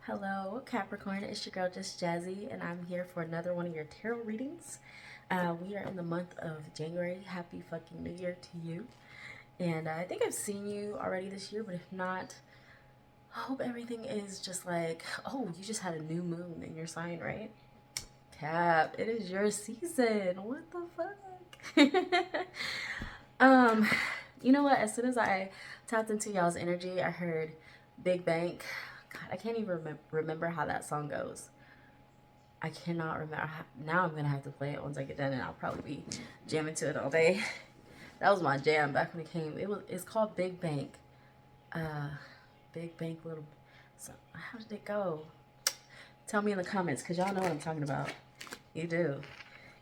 Hello, Capricorn. It's your girl, Just Jazzy, and I'm here for another one of your tarot readings. We are in the month of January. Happy fucking New Year to you. And I think I've seen you already this year, but if not, I hope everything is just like, oh, you just had a new moon in your sign, right? Cap, it is your season. What the fuck? um, you know what? As soon as I tapped into y'all's energy, I heard Big Bank. God, I can't even remember how that song goes. I cannot remember. Now I'm gonna have to play it once I get done, and I'll probably be jamming to it all day. That was my jam back when it came. It's called Big Bank. Uh, Big Bank Little. So how did it go? Tell me in the comments, cause y'all know what I'm talking about. You do.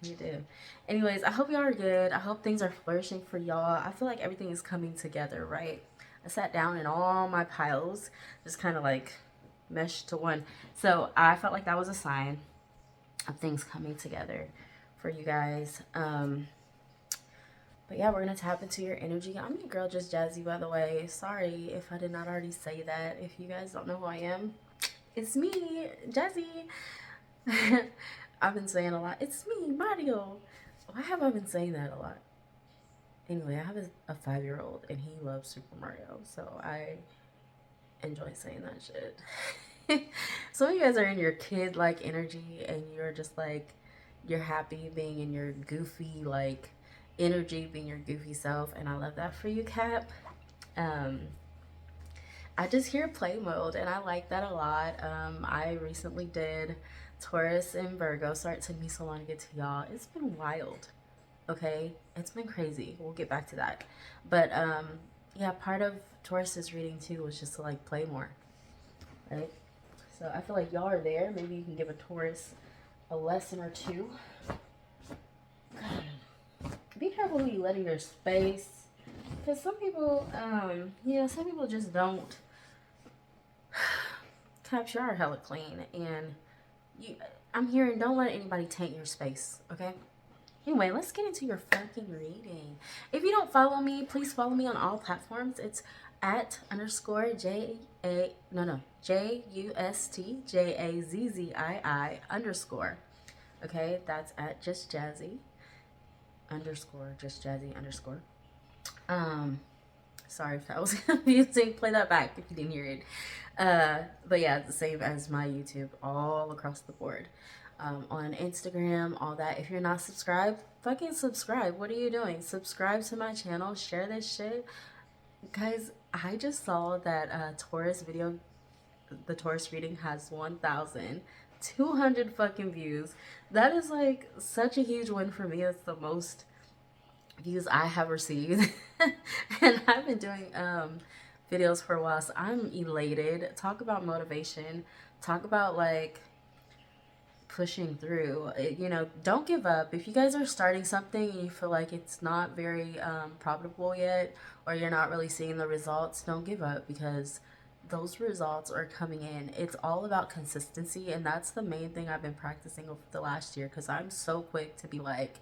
You do. Anyways, I hope y'all are good. I hope things are flourishing for y'all. I feel like everything is coming together, right? I sat down and all my piles just kind of like meshed to one. So I felt like that was a sign of things coming together for you guys. But yeah, we're gonna tap into your energy. I'm your girl, Just Jazzy, by the way. Sorry if I did not already say that. If you guys don't know who I am, it's me, Jazzy. I've been saying a lot. It's me, Mario. Why have I been saying that a lot? Anyway, I have a 5-year-old and he loves Super Mario, so I enjoy saying that shit. Some of you guys are in your kid-like energy and you're just like, you're happy being in your goofy, like, energy, being your goofy self, and I love that for you, Cap. Um, I just hear play mode, and I like that a lot. I recently did Taurus and Virgo, so it took me so long to get to y'all. It's been wild, okay? It's been crazy. We'll get back to that. But, yeah, part of Taurus's reading, too, was just to, like, play more, right? So I feel like y'all are there. Maybe you can give a Taurus a lesson or two. Be careful who you let in your space. Because some people, some people just don't capture our hella clean. And I'm hearing don't let anybody taint your space, okay? Anyway, let's get into your fucking reading. If you don't follow me, please follow me on all platforms. It's at underscore JUSTJAZZII underscore. Okay, that's at Just Jazzy underscore, Just Jazzy underscore. Um, Sorry if that was confusing. Play that back if you didn't hear it. But yeah, it's the same as my YouTube all across the board. On Instagram, all that. If you're not subscribed, fucking subscribe. What are you doing? Subscribe to my channel. Share this shit. Guys, I just saw that Taurus video, the Taurus reading has 1,200 fucking views. That is like such a huge win for me. It's the most views I have received. And I've been doing videos for a while, so I'm elated. Talk about motivation. Talk about like pushing through. Don't give up. If you guys are starting something and you feel like it's not very profitable yet, or you're not really seeing the results, don't give up, because those results are coming in. It's all about consistency, and that's the main thing I've been practicing over the last year, because I'm so quick to be like,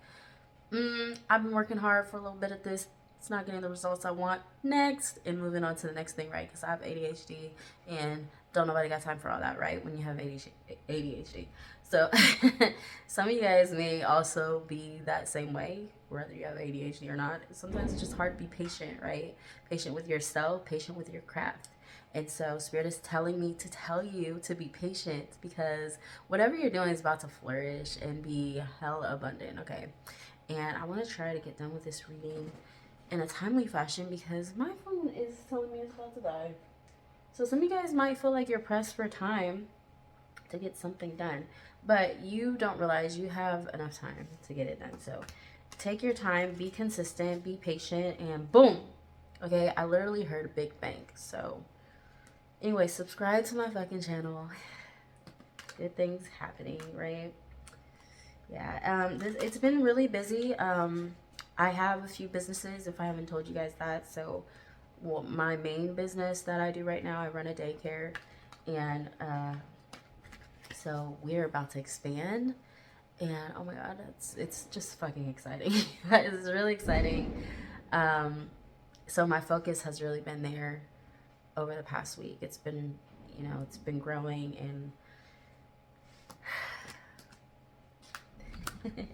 I've been working hard for a little bit at this. It's not getting the results I want. Next, and moving on to the next thing, right? Because I have ADHD, and don't nobody got time for all that, right? When you have ADHD. So some of you guys may also be that same way, whether you have ADHD or not. Sometimes it's just hard to be patient, right? Patient with yourself, patient with your craft. And so Spirit is telling me to tell you to be patient, because whatever you're doing is about to flourish and be hell abundant, okay? And I want to try to get done with this reading in a timely fashion, because my phone is telling me it's about to die. So some of you guys might feel like you're pressed for time to get something done, but you don't realize you have enough time to get it done. So take your time, be consistent, be patient, and boom. Okay, I literally heard a big bang. So anyway, subscribe to my fucking channel. Good things happening, right? Yeah, it's been really busy. I have a few businesses, if I haven't told you guys that. So, well, my main business that I do right now, I run a daycare, and so we're about to expand. And oh my god, it's just fucking exciting. It's really exciting. So my focus has really been there over the past week. It's been, you know, it's been growing. And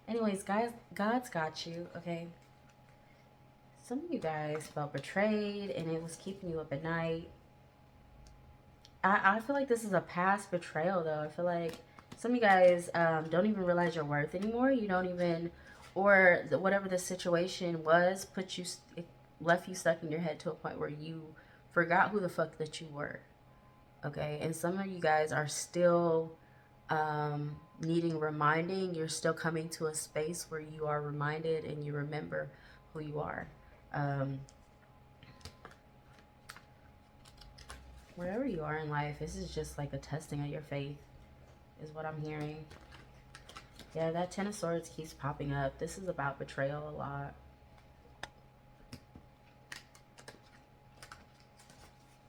anyways, guys, God's got you, okay? Some of you guys felt betrayed and it was keeping you up at night. I feel like this is a past betrayal, though. I feel like some of you guys don't even realize your worth anymore. You don't even, or whatever the situation was, it left you stuck in your head to a point where you forgot who the fuck that you were. Okay, and some of you guys are still needing reminding. You're still coming to a space where you are reminded and you remember who you are. Wherever you are in life, this is just like a testing of your faith, is what I'm hearing. Yeah, that Ten of Swords keeps popping up. This is about betrayal a lot.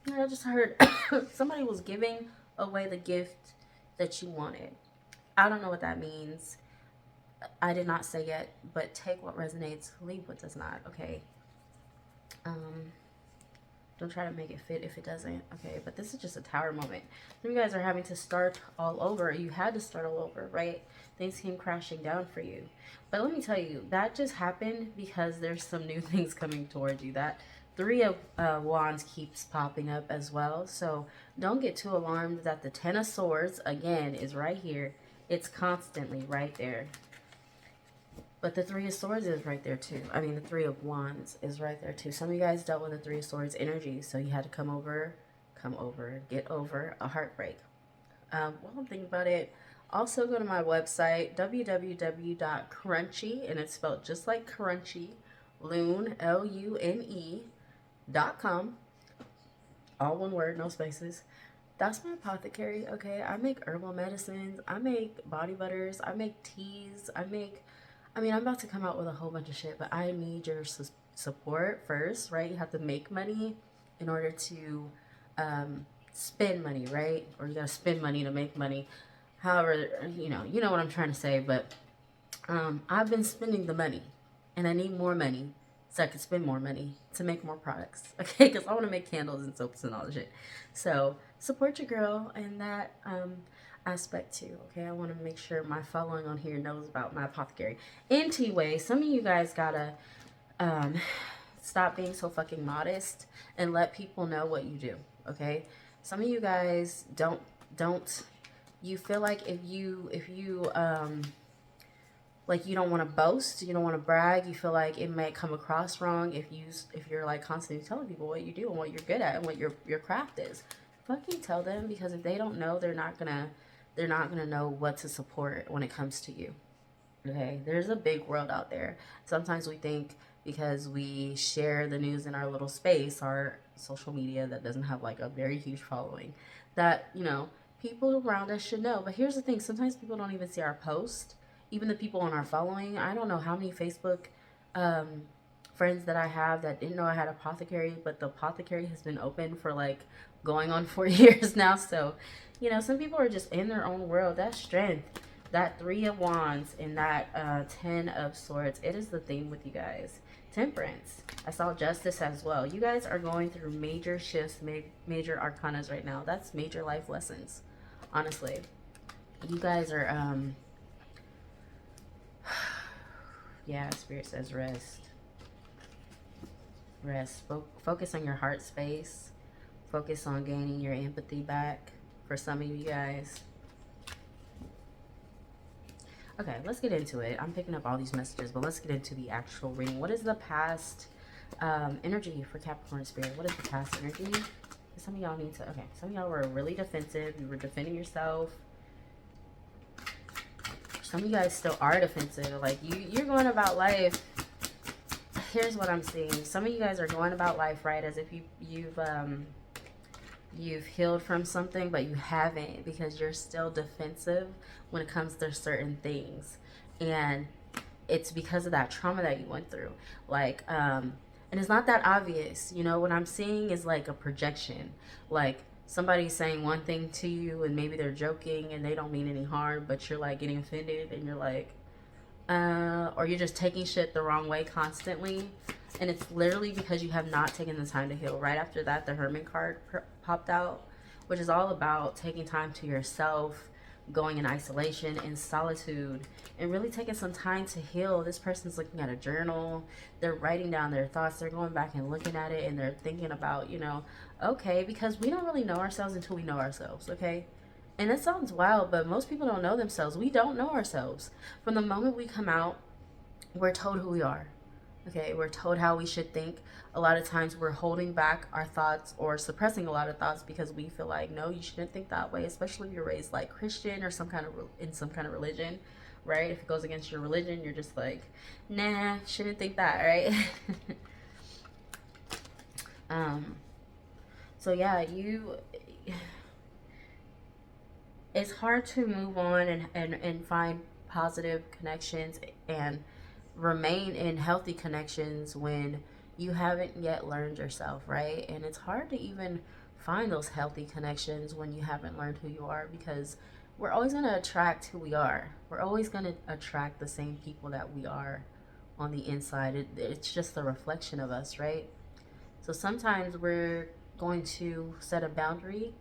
Yeah, I just heard somebody was giving away the gift that you wanted. I don't know what that means. I did not say yet, but take what resonates, leave what does not, okay? Don't try to make it fit if it doesn't, okay? But this is just a tower moment. Some of you guys are having to start all over. You had to start all over, right? Things came crashing down for you. But let me tell you, that just happened because there's some new things coming towards you. That Three of Wands keeps popping up as well. So don't get too alarmed that the Ten of Swords, again, is right here. It's constantly right there. But the Three of Swords is right there too. I mean, the Three of Wands is right there too. Some of you guys dealt with the Three of Swords energy. So you had to get over a heartbreak. While I'm thinking about it, also go to my website, www.crunchy, and it's spelled just like crunchy, Lune, Lune.com. All one word, no spaces. That's my apothecary, okay? I make herbal medicines. I make body butters. I make teas. I'm about to come out with a whole bunch of shit, but I need your support first, right? You have to make money in order to spend money, right? Or you gotta spend money to make money. However, you know what I'm trying to say, but I've been spending the money, and I need more money so I can spend more money to make more products, okay? Because I want to make candles and soaps and all the shit. So support your girl in that aspect too, okay? I want to make sure my following on here knows about my apothecary. Anyway, some of you guys gotta stop being so fucking modest and let people know what you do, okay? Some of you guys don't you feel like if you like you don't want to boast, you don't want to brag, you feel like it might come across wrong if you're like constantly telling people what you do and what you're good at and what your craft is. Fucking tell them, because if they don't know, they're not gonna know what to support when it comes to you. Okay, there's a big world out there. Sometimes we think because we share the news in our little space, our social media that doesn't have like a very huge following, that people around us should know. But here's the thing, sometimes people don't even see our post. Even the people on our following, I don't know how many Facebook friends that I have that didn't know I had apothecary, but the apothecary has been open for like going on 4 years now. So, some people are just in their own world. That strength, that Three of Wands, and that 10 of Swords, it is the theme with you guys. Temperance. I saw Justice as well. You guys are going through major shifts, major arcanas right now. That's major life lessons, honestly. You guys are yeah, Spirit says rest. Rest. Focus on your heart space. Focus on gaining your empathy back for some of you guys. Okay, let's get into it. I'm picking up all these messages, but let's get into the actual reading. What is the past energy for Capricorn Spirit? What is the past energy? Some of y'all need to, okay, some of y'all were really defensive. You were defending yourself. Some of you guys still are defensive. Like you're going about life. Here's what I'm seeing. Some of you guys are going about life, right, as if you've healed from something, but you haven't, because you're still defensive when it comes to certain things. And it's because of that trauma that you went through. Like, and it's not that obvious. What I'm seeing is like a projection. Like, somebody's saying one thing to you and maybe they're joking and they don't mean any harm, but you're like getting offended and you're like, or you're just taking shit the wrong way constantly. And it's literally because you have not taken the time to heal. Right after that, the Hermit card popped out, which is all about taking time to yourself, going in isolation, in solitude, and really taking some time to heal. This person's looking at a journal, they're writing down their thoughts, they're going back and looking at it, and they're thinking about, okay, because we don't really know ourselves until we know ourselves, okay? And it sounds wild, but most people don't know themselves. We don't know ourselves. From the moment we come out, we're told who we are. Okay, we're told how we should think. A lot of times we're holding back our thoughts or suppressing a lot of thoughts because we feel like, no, you shouldn't think that way, especially if you're raised like Christian or in some kind of religion, right? If it goes against your religion, you're just like, nah, shouldn't think that, right? um so yeah, it's hard to move on and find positive connections and remain in healthy connections when you haven't yet learned yourself, right? And it's hard to even find those healthy connections when you haven't learned who you are, because we're always going to attract who we are. We're always going to attract the same people that we are on the inside. It's just a reflection of us, right? So sometimes we're going to set a boundary,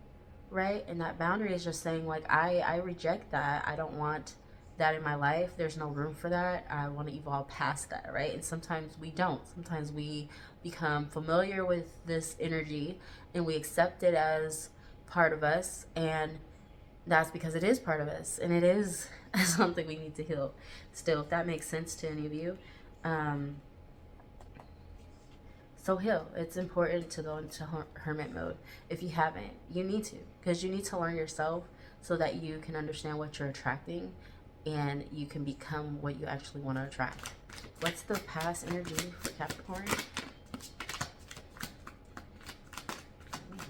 right? And that boundary is just saying, like, I reject that. I don't want that in my life. There's no room for that. I want to evolve past that, right? And sometimes we don't. Sometimes we become familiar with this energy and we accept it as part of us, and that's because it is part of us, and it is something we need to heal still, if that makes sense to any of you. So heal. It's important to go into hermit mode. If you haven't, you need to, because you need to learn yourself so that you can understand what you're attracting and you can become what you actually want to attract. What's the past energy for Capricorn?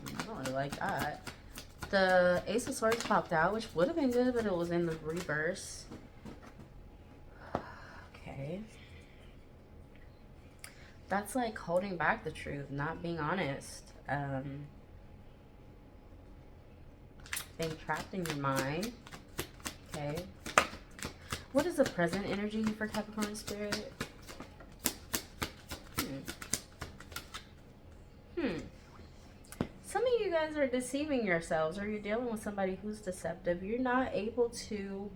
I don't really like that. The Ace of Swords popped out, which would have been good, but it was in the reverse. Okay. That's like holding back the truth, not being honest. Being trapped in your mind. Okay. What is the present energy for Capricorn spirit? Some of you guys are deceiving yourselves, or you're dealing with somebody who's deceptive. You're not able to...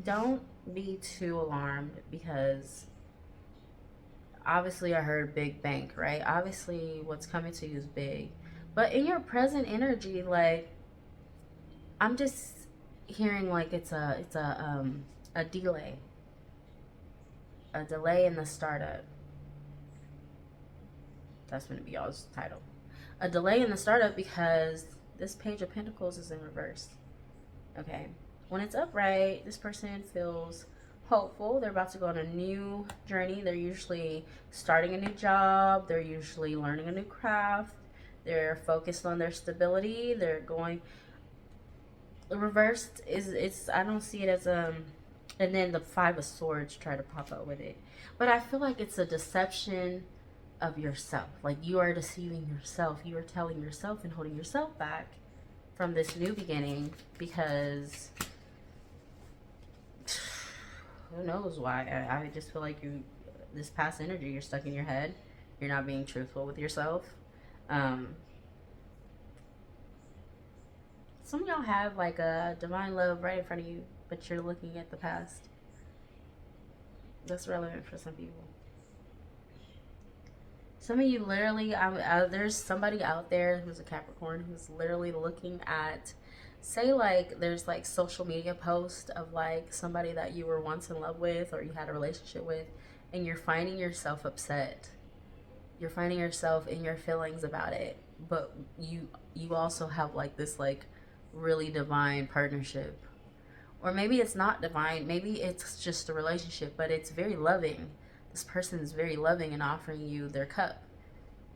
Don't be too alarmed, because obviously I heard big bank, right? Obviously what's coming to you is big. But in your present energy, like, I'm just hearing like it's a delay. A delay in the startup. That's going to be y'all's title. A delay in the startup, because this Page of Pentacles is in reverse. Okay. When it's upright, this person feels hopeful. They're about to go on a new journey. They're usually starting a new job. They're usually learning a new craft. They're focused on their stability. They're going... Reversed it's I don't see it as and then the Five of Swords try to pop up with it, but I feel like it's a deception of yourself. Like, you are deceiving yourself. You are telling yourself and holding yourself back from this new beginning, because who knows why. I just feel like this past energy, you're stuck in your head. You're not being truthful with yourself. Some of y'all have like a divine love right in front of you, but you're looking at the past. That's relevant for some people. Some of you literally, there's somebody out there who's a Capricorn who's literally looking at, say, like, there's like social media posts of like somebody that you were once in love with or you had a relationship with, and you're finding yourself upset. You're finding yourself in your feelings about it, but you also have like this like really divine partnership. Or maybe it's not divine, maybe it's just a relationship, but it's very loving. This person is very loving and offering you their cup,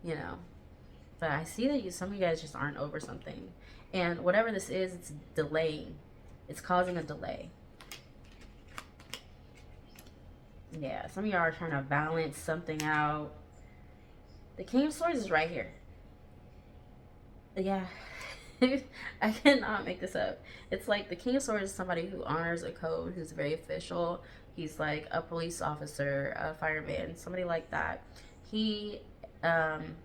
but I see that some of you guys just aren't over something, and whatever this is, it's delaying. It's causing a delay. Yeah, some of y'all are trying to balance something out. The King of Swords is right here. Yeah. I cannot make this up. It's like the King of Swords is somebody who honors a code, who's very official. He's like a police officer, a fireman, somebody like that. he um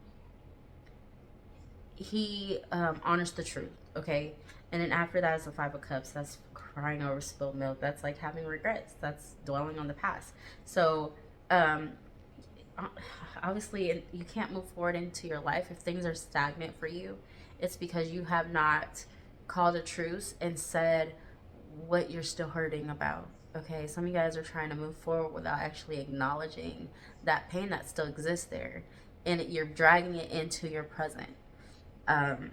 honors the truth, okay? And then after that is the Five of Cups. That's crying over spilled milk. That's like having regrets. That's dwelling on the past. So um obviously you can't move forward into your life if things are stagnant for you. It's because you have not called a truce and said what you're still hurting about. Okay, some of you guys are trying to move forward without actually acknowledging that pain that still exists there, and you're dragging it into your present. um,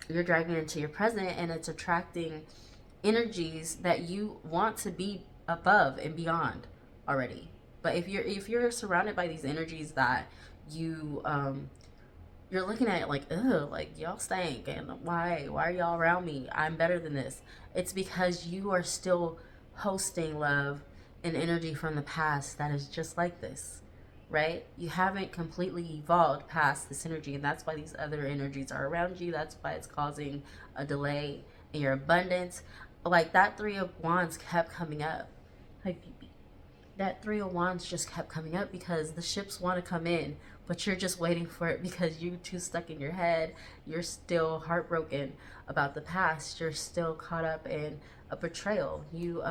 you're dragging it into your present, and it's attracting energies that you want to be above and beyond already. But if you're surrounded by these energies that you you're looking at it like, ugh, like y'all stink, and why are y'all around me? I'm better than this. It's because you are still hosting love and energy from the past that is just like this, right? You haven't completely evolved past this energy, and that's why these other energies are around you. That's why it's causing a delay in your abundance. Like that Three of Wands kept coming up. Like that Three of Wands just kept coming up because the ships want to come in, but you're just waiting for it because you're too stuck in your head. You're still heartbroken about the past. You're still caught up in a betrayal. You're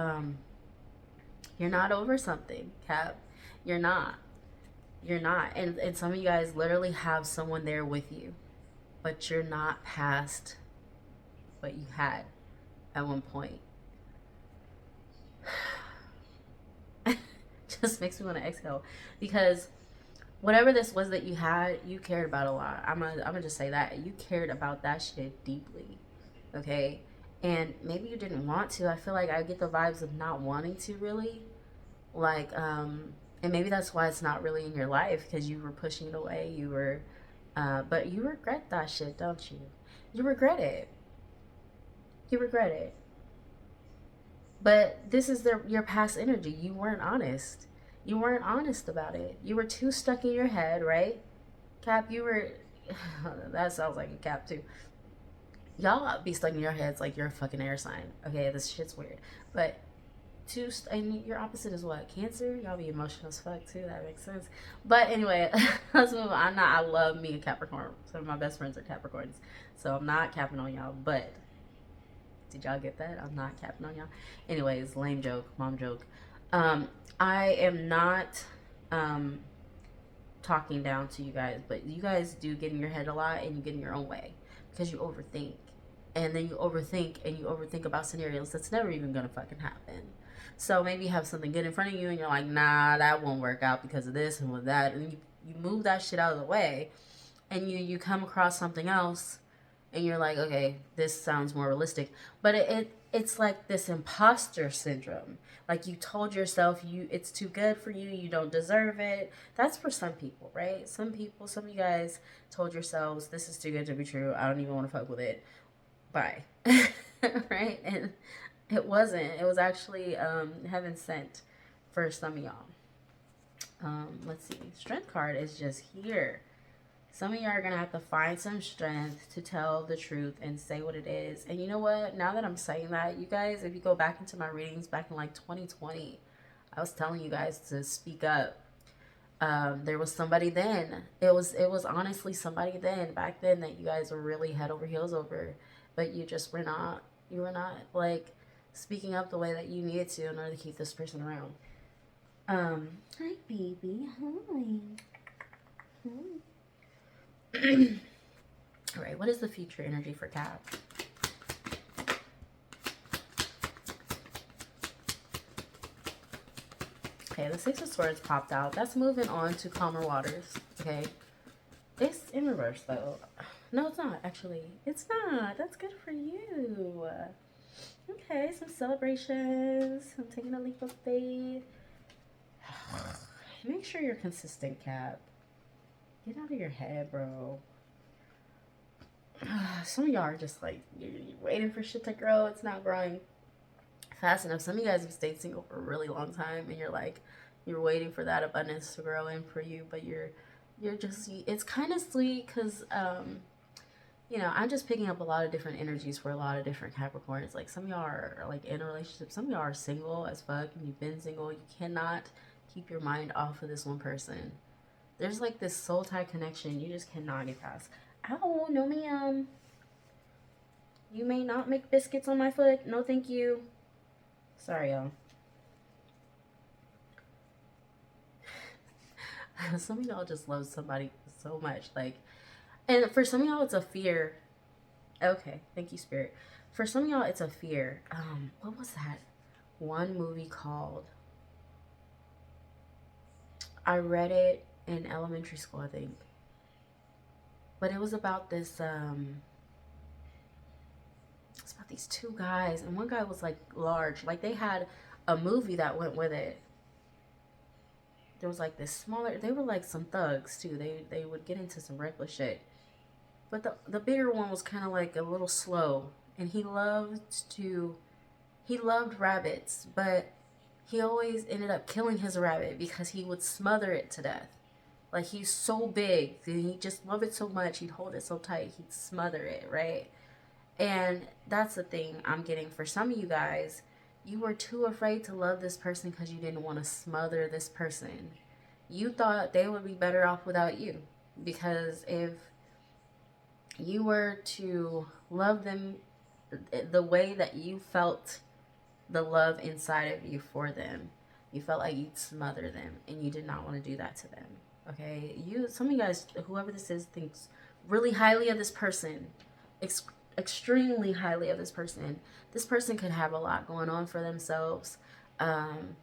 not over something, Cap. You're not. You're not. And some of you guys literally have someone there with you, but you're not past what you had at one point. Just makes me want to exhale because whatever this was that you had, you cared about a lot. I'm gonna just say that you cared about that shit deeply, okay? And maybe you didn't want to. I feel like I get the vibes of not wanting to really, like, and maybe that's why it's not really in your life because you were pushing it away. You were, but you regret that shit, don't you? You regret it. You regret it. But this is your past energy. You weren't honest. You weren't honest about it. You were too stuck in your head, right? Cap, you were. That sounds like a Cap too. Y'all be stuck in your heads like you're a fucking air sign. Okay, this shit's weird. But and your opposite is what? Cancer? Y'all be emotional as fuck too. That makes sense. But anyway, let's move on. I love me a Capricorn. Some of my best friends are Capricorns. So I'm not capping on y'all, but did y'all get that? I'm not capping on y'all. Anyways, lame joke, mom joke. I am not um, talking down to you guys, but you guys do get in your head a lot and you get in your own way because you overthink. And then you overthink about scenarios that's never even gonna fucking happen. So maybe you have something good in front of you and you're like, nah, that won't work out because of this and with that. And you move that shit out of the way and you come across something else and you're like, okay, this sounds more realistic. But it's like this imposter syndrome. Like you told yourself it's too good for you, you don't deserve it. That's for some people, right? Some of you guys told yourselves this is too good to be true. I don't even want to fuck with it. Bye. Right? And it wasn't. It was actually heaven sent for some of y'all. Let's see. Strength card is just here. Some of y'all are going to have to find some strength to tell the truth and say what it is. And you know what? Now that I'm saying that, you guys, if you go back into my readings back in like 2020, I was telling you guys to speak up. There was somebody then. It was honestly somebody then, back then, that you guys were really head over heels over. But you just were not. You were not like speaking up the way that you needed to in order to keep this person around. Hi, baby. Hi. Hi. All right, what is the future energy for Cap? Okay, the Six of Swords popped out. That's moving on to calmer waters. Okay, it's in reverse though. No, it's not actually. It's not. That's good for you. Okay, some celebrations. I'm taking a leap of faith. Make sure you're consistent, Cap. Get out of your head, bro. Some of y'all are just like, you're waiting for shit to grow. It's not growing fast enough. Some of you guys have stayed single for a really long time and you're waiting for that abundance to grow in for you, but you're just, it's kind of sweet because, I'm just picking up a lot of different energies for a lot of different Capricorns. Like some of y'all are like in a relationship. Some of y'all are single as fuck and you've been single. You cannot keep your mind off of this one person. There's like this soul tie connection you just cannot get past. Ow, no ma'am. You may not make biscuits on my foot. No thank you. Sorry, y'all. Some of y'all just love somebody so much. Like, and for some of y'all, it's a fear. Okay, thank you, Spirit. For some of y'all, it's a fear. What was that one movie called? I read it in elementary school, I think. But it was about this, it's about these two guys, and one guy was like large. Like they had a movie that went with it. There was like this smaller, they were like some thugs too. They would get into some reckless shit. But the bigger one was kind of like a little slow, and he loved rabbits, but he always ended up killing his rabbit because he would smother it to death. Like he's so big, and he just loved it so much, he'd hold it so tight, he'd smother it, right? And that's the thing I'm getting for some of you guys. You were too afraid to love this person because you didn't want to smother this person. You thought they would be better off without you. Because if you were to love them the way that you felt the love inside of you for them, you felt like you'd smother them, and you did not want to do that to them. Okay, some of you guys, whoever this is, thinks really highly of this person, extremely highly of this person. This person could have a lot going on for themselves. I'm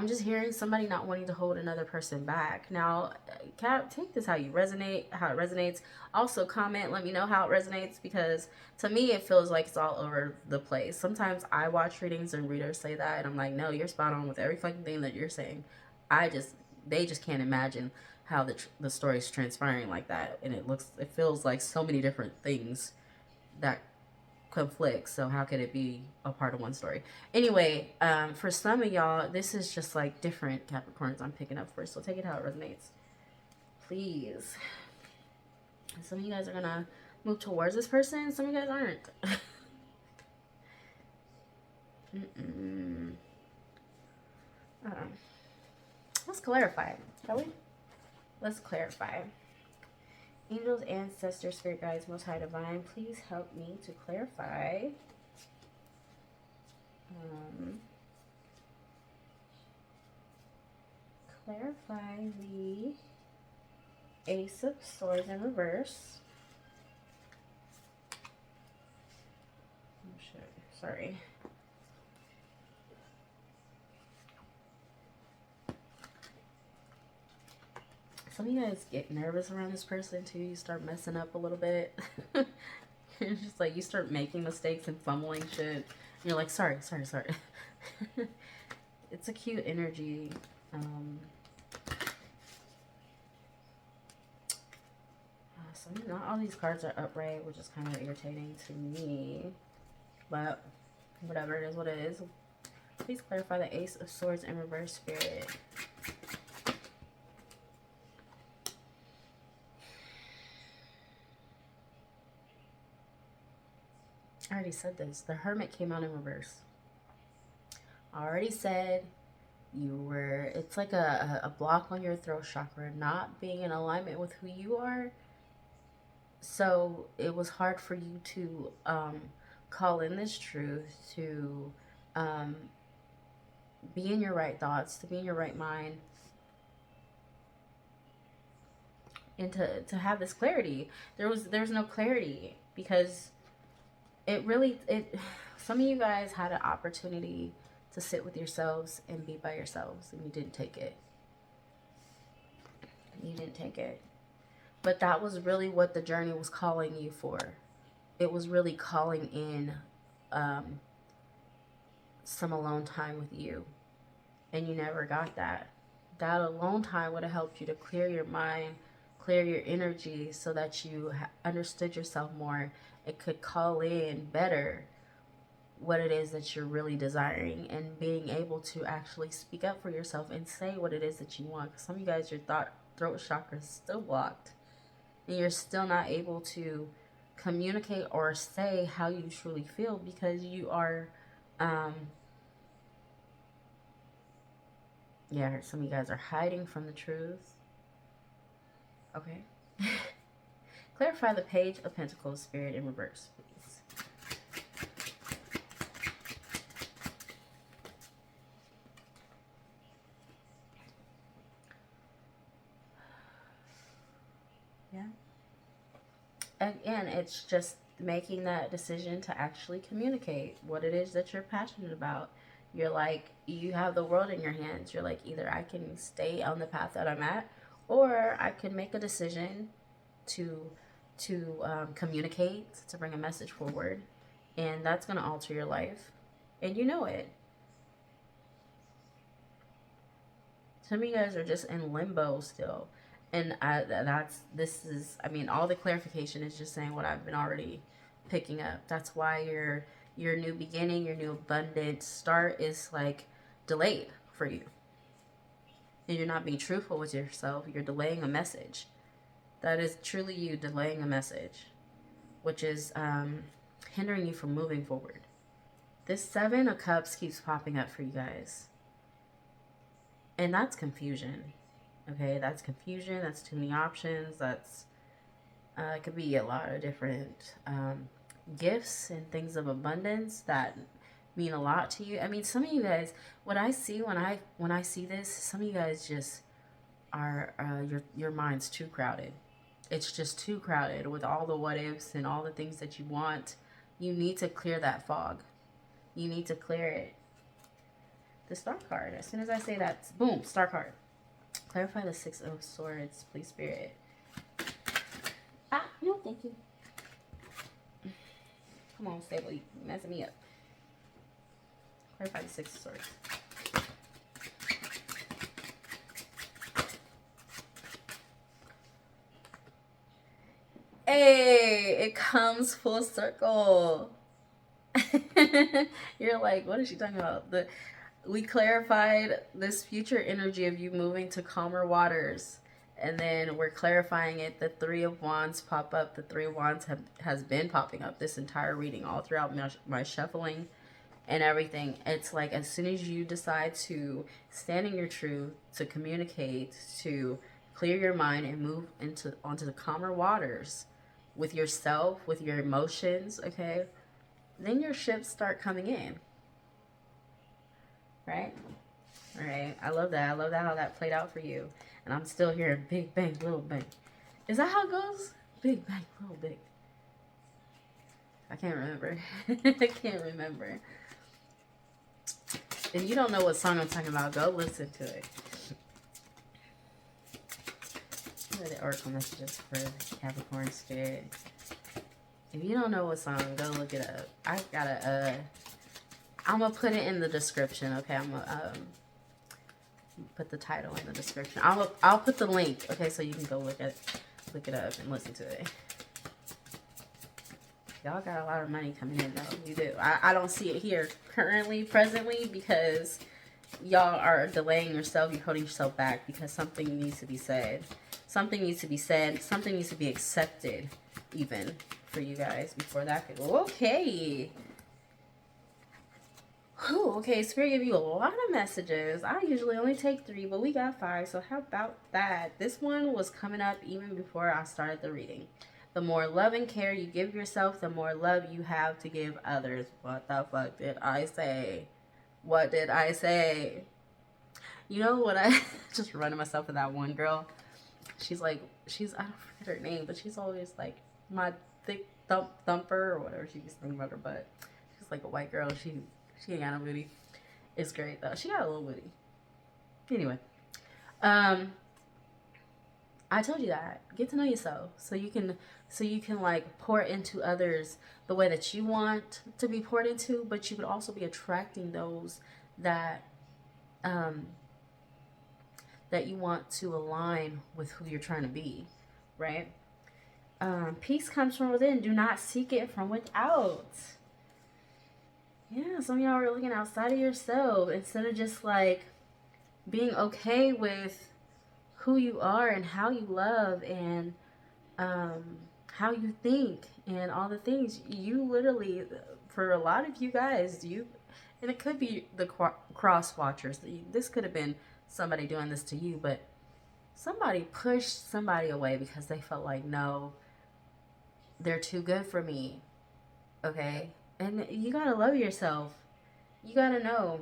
just hearing somebody not wanting to hold another person back. Now, Cap, take this how it resonates. Also, comment, let me know how it resonates, because to me, it feels like it's all over the place. Sometimes I watch readings and readers say that, and I'm like, no, you're spot on with every fucking thing that you're saying. They just can't imagine how the story's transpiring like that, and it feels like so many different things that conflict. So how could it be a part of one story? Anyway, for some of y'all, this is just like different Capricorns I'm picking up for. So take it how it resonates, please. Some of you guys are gonna move towards this person. Some of you guys aren't. Let's clarify, shall we? Let's clarify. Angels, ancestors, spirit guides, most high divine, please help me to clarify. Clarify the Ace of Swords in reverse. Oh shit, sorry. Some of you guys get nervous around this person too. You start messing up a little bit. It's just like you start making mistakes and fumbling shit. And you're like, sorry. It's a cute energy. So not all these cards are upright, which is kind of irritating to me. But whatever, it is what it is. Please clarify the Ace of Swords in reverse, spirit. I already said this. The Hermit came out in reverse. I already said it's like a block on your throat chakra, not being in alignment with who you are. So it was hard for you to call in this truth, to be in your right thoughts, to be in your right mind, and to have this clarity. There's no clarity because some of you guys had an opportunity to sit with yourselves and be by yourselves, and you didn't take it. But that was really what the journey was calling you for. It was really calling in some alone time with you, and you never got that. That alone time would have helped you to clear your mind, clear your energy, so that you understood yourself more. It could call in better what it is that you're really desiring, and being able to actually speak up for yourself and say what it is that you want. Because some of you guys, your throat chakra is still blocked, and you're still not able to communicate or say how you truly feel, because you are Yeah, some of you guys are hiding from the truth. Okay. Clarify the Page of Pentacles, Spirit, in reverse, please. Yeah. Again, it's just making that decision to actually communicate what it is that you're passionate about. You're like, you have the world in your hands. You're like, either I can stay on the path that I'm at, or I can make a decision to communicate, to bring a message forward, and that's going to alter your life, and you know it. Some of you guys are just in limbo still, and I mean, all the clarification is just saying what I've been already picking up. That's why your new beginning, your new abundant start is like delayed for you, and you're not being truthful with yourself. You're delaying a message. That is truly you delaying a message, which is hindering you from moving forward. This Seven of Cups keeps popping up for you guys. And that's confusion. Okay, that's confusion. That's too many options. That's it could be a lot of different gifts and things of abundance that mean a lot to you. I mean, some of you guys, what I see when I see this, some of you guys just are your mind's too crowded. It's just too crowded with all the what ifs and all the things that you want. You need to clear that fog. You need to clear it. The Star card. As soon as I say that, boom, Star card. Clarify the Six of Swords, please, Spirit. Ah, no, thank you. Come on, Stable, you messing me up. Clarify the Six of Swords. Hey, it comes full circle. You're like, what is she talking about? We clarified this future energy of you moving to calmer waters, and then we're clarifying it. The Three of Wands pop up. The Three of Wands has been popping up this entire reading, all throughout my shuffling and everything. It's like, as soon as you decide to stand in your truth, to communicate, to clear your mind and move onto the calmer waters with yourself, with your emotions, okay, then your ships start coming in. Right? All right. I love that. I love that, how that played out for you. And I'm still hearing big bang, little bang. Is that how it goes? Big bang, little bang. I can't remember. I can't remember. If you don't know what song I'm talking about, go listen to it. What are the oracle messages for Capricorn Spirit? If you don't know what song, go look it up. I gotta I'm gonna put it in the description. Okay, I'm gonna put the title in the description. I'll put the link. Okay, so you can go look it up and listen to it. Y'all got a lot of money coming in though. You do. I don't see it here presently, because y'all are delaying yourself. You're holding yourself back because something needs to be said. Something needs to be said. Something needs to be accepted, even for you guys, before that could go. Okay. Whew, okay, Spirit gave you a lot of messages. I usually only take 3, but we got 5, so how about that? This one was coming up even before I started the reading. The more love and care you give yourself, the more love you have to give others. What the fuck did I say? What did I say? You know what, I just reminded myself of that one girl. She's like, I don't forget her name, but she's always like, my thick thumper, or whatever she was thinking about her butt. She's like a white girl. She ain't got no booty. It's great though. She got a little booty. Anyway, I told you that. Get to know yourself so you can like pour into others the way that you want to be poured into, but you could also be attracting those that that you want to align with who you're trying to be, right? Peace comes from within. Do not seek it from without. Yeah, some of y'all are looking outside of yourself instead of just like being okay with who you are and how you love and how you think and all the things. You literally, for a lot of you guys, and it could be the cross watchers. This could have been somebody doing this to you, but somebody pushed somebody away because they felt like, no, they're too good for me. Okay? And you gotta love yourself. You gotta know.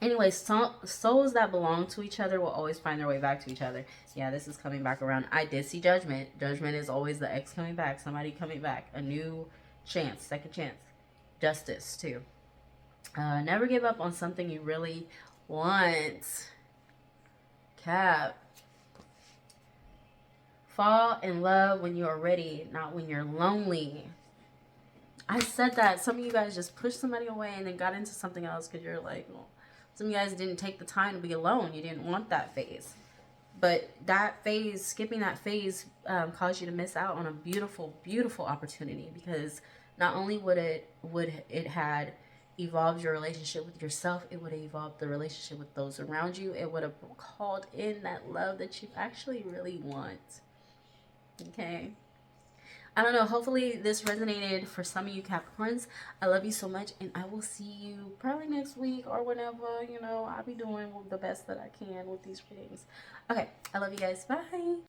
Anyway, souls that belong to each other will always find their way back to each other. Yeah, this is coming back around. I did see judgment. Judgment is always the ex coming back, somebody coming back, a new chance, second chance. Justice, too. Never give up on something you really want. Cap. Fall in love when you're ready, not when you're lonely. I said that. Some of you guys just pushed somebody away and then got into something else because you're like, well, some of you guys didn't take the time to be alone. You didn't want that phase. But that phase, skipping that phase, caused you to miss out on a beautiful, beautiful opportunity, because not only would it had evolved your relationship with yourself, it would have evolved the relationship with those around you. It would have called in that love that you actually really want. Okay. I don't know. Hopefully this resonated for some of you Capricorns. I love you so much, and I will see you probably next week or whenever. You know, I'll be doing the best that I can with these readings. Okay. I love you guys. Bye.